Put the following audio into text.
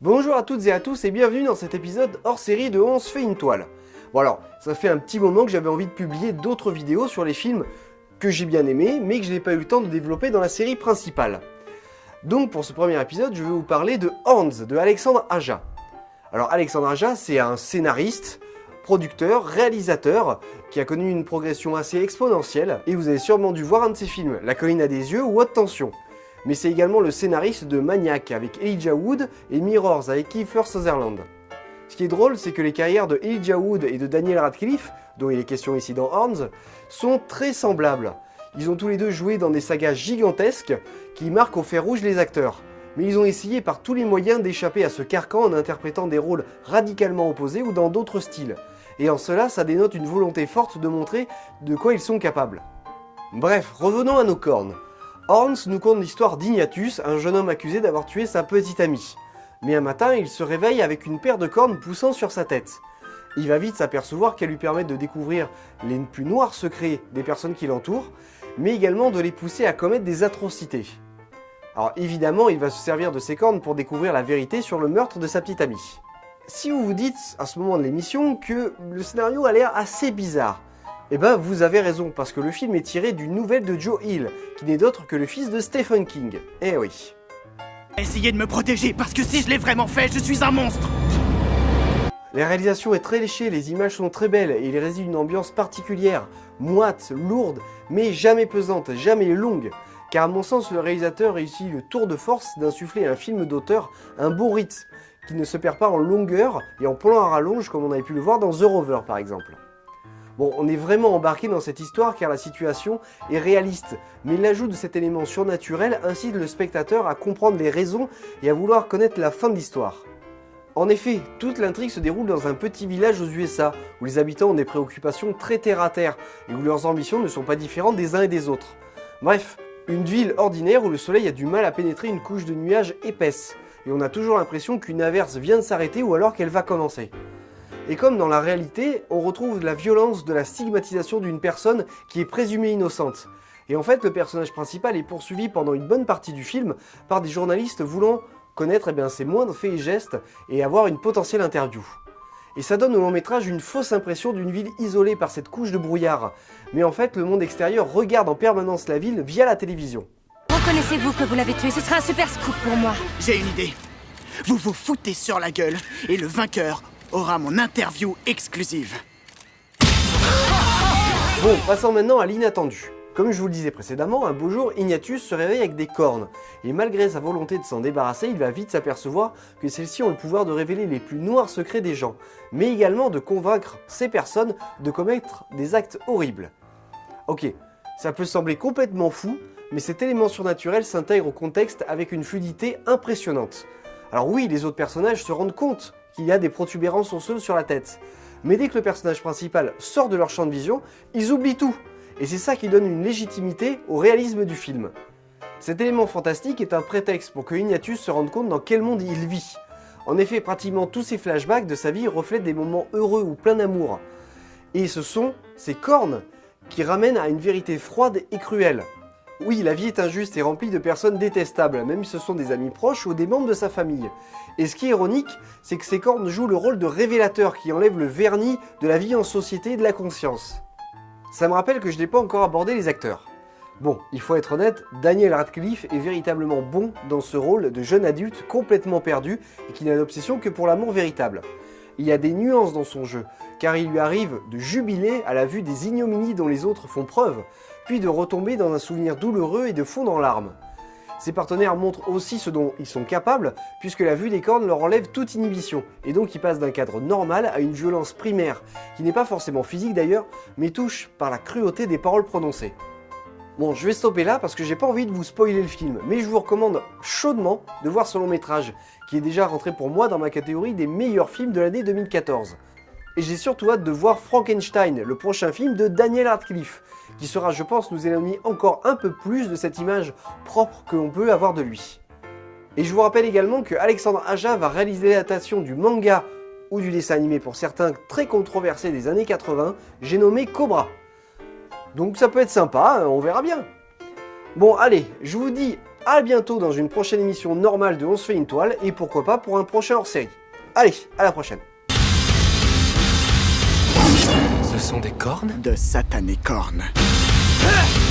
Bonjour à toutes et à tous et bienvenue dans cet épisode hors série de On se fait une toile. Bon alors, ça fait un petit moment que j'avais envie de publier d'autres vidéos sur les films que j'ai bien aimés, mais que je n'ai pas eu le temps de développer dans la série principale. Donc pour ce premier épisode, je vais vous parler de Horns de Alexandre Aja. Alors Alexandre Aja, c'est un scénariste, producteur, réalisateur, qui a connu une progression assez exponentielle, et vous avez sûrement dû voir un de ses films, La colline à des yeux ou Haute tension. Mais c'est également le scénariste de Maniac avec Elijah Wood et Mirrors avec Kiefer Sutherland. Ce qui est drôle, c'est que les carrières de Elijah Wood et de Daniel Radcliffe, dont il est question ici dans Horns, sont très semblables. Ils ont tous les deux joué dans des sagas gigantesques qui marquent au fer rouge les acteurs. Mais ils ont essayé par tous les moyens d'échapper à ce carcan en interprétant des rôles radicalement opposés ou dans d'autres styles. Et en cela, ça dénote une volonté forte de montrer de quoi ils sont capables. Bref, revenons à nos cornes. Horns nous conte l'histoire d'Ignatius, un jeune homme accusé d'avoir tué sa petite amie. Mais un matin, il se réveille avec une paire de cornes poussant sur sa tête. Il va vite s'apercevoir qu'elles lui permettent de découvrir les plus noirs secrets des personnes qui l'entourent, mais également de les pousser à commettre des atrocités. Alors évidemment, il va se servir de ces cornes pour découvrir la vérité sur le meurtre de sa petite amie. Si vous vous dites à ce moment de l'émission que le scénario a l'air assez bizarre, eh ben vous avez raison, parce que le film est tiré d'une nouvelle de Joe Hill, qui n'est d'autre que le fils de Stephen King. Eh oui. Essayez de me protéger, parce que si je l'ai vraiment fait, je suis un monstre. La réalisation est très léchée, les images sont très belles, et il réside une ambiance particulière, moite, lourde, mais jamais pesante, jamais longue. Car à mon sens, le réalisateur réussit le tour de force d'insuffler à un film d'auteur un beau rythme, qui ne se perd pas en longueur et en plan à rallonge comme on avait pu le voir dans The Rover par exemple. Bon, on est vraiment embarqué dans cette histoire car la situation est réaliste, mais l'ajout de cet élément surnaturel incite le spectateur à comprendre les raisons et à vouloir connaître la fin de l'histoire. En effet, toute l'intrigue se déroule dans un petit village aux USA, où les habitants ont des préoccupations très terre-à-terre, et où leurs ambitions ne sont pas différentes des uns et des autres. Bref, une ville ordinaire où le soleil a du mal à pénétrer une couche de nuages épaisse, et on a toujours l'impression qu'une averse vient de s'arrêter ou alors qu'elle va commencer. Et comme dans la réalité, on retrouve la violence de la stigmatisation d'une personne qui est présumée innocente. Et en fait, le personnage principal est poursuivi pendant une bonne partie du film par des journalistes voulant connaître ses moindres faits et gestes et avoir une potentielle interview. Et ça donne au long métrage une fausse impression d'une ville isolée par cette couche de brouillard. Mais en fait, le monde extérieur regarde en permanence la ville via la télévision. Reconnaissez-vous que vous l'avez tué? Ce sera un super scoop pour moi. J'ai une idée. Vous vous foutez sur la gueule, et le vainqueur aura mon interview exclusive. Bon, passons maintenant à l'inattendu. Comme je vous le disais précédemment, un beau jour, Ignatius se réveille avec des cornes. Et malgré sa volonté de s'en débarrasser, il va vite s'apercevoir que celles-ci ont le pouvoir de révéler les plus noirs secrets des gens, mais également de convaincre ces personnes de commettre des actes horribles. Ok, ça peut sembler complètement fou, mais cet élément surnaturel s'intègre au contexte avec une fluidité impressionnante. Alors oui, les autres personnages se rendent compte qu'il y a des protubérances osseuses sur la tête. Mais dès que le personnage principal sort de leur champ de vision, ils oublient tout. Et c'est ça qui donne une légitimité au réalisme du film. Cet élément fantastique est un prétexte pour que Ignatius se rende compte dans quel monde il vit. En effet, pratiquement tous ces flashbacks de sa vie reflètent des moments heureux ou pleins d'amour. Et ce sont ces cornes qui ramènent à une vérité froide et cruelle. Oui, la vie est injuste et remplie de personnes détestables, même si ce sont des amis proches ou des membres de sa famille. Et ce qui est ironique, c'est que ces cornes jouent le rôle de révélateur qui enlève le vernis de la vie en société et de la conscience. Ça me rappelle que je n'ai pas encore abordé les acteurs. Bon, il faut être honnête, Daniel Radcliffe est véritablement bon dans ce rôle de jeune adulte complètement perdu et qui n'a d'obsession que pour l'amour véritable. Il y a des nuances dans son jeu, car il lui arrive de jubiler à la vue des ignominies dont les autres font preuve, puis de retomber dans un souvenir douloureux et de fondre en larmes. Ses partenaires montrent aussi ce dont ils sont capables, puisque la vue des cornes leur enlève toute inhibition, et donc ils passent d'un cadre normal à une violence primaire, qui n'est pas forcément physique d'ailleurs, mais touche par la cruauté des paroles prononcées. Bon, je vais stopper là parce que j'ai pas envie de vous spoiler le film, mais je vous recommande chaudement de voir ce long métrage, qui est déjà rentré pour moi dans ma catégorie des meilleurs films de l'année 2014. Et j'ai surtout hâte de voir Frankenstein, le prochain film de Daniel Radcliffe, qui sera, je pense, nous éloigner encore un peu plus de cette image propre que l'on peut avoir de lui. Et je vous rappelle également que Alexandre Aja va réaliser l'adaptation du manga ou du dessin animé pour certains très controversé des années 80, j'ai nommé Cobra. Donc ça peut être sympa, on verra bien. Bon allez, je vous dis à bientôt dans une prochaine émission normale de On se fait une toile, et pourquoi pas pour un prochain hors-série. Allez, à la prochaine. Ce sont des cornes ? De satanées cornes. Ah !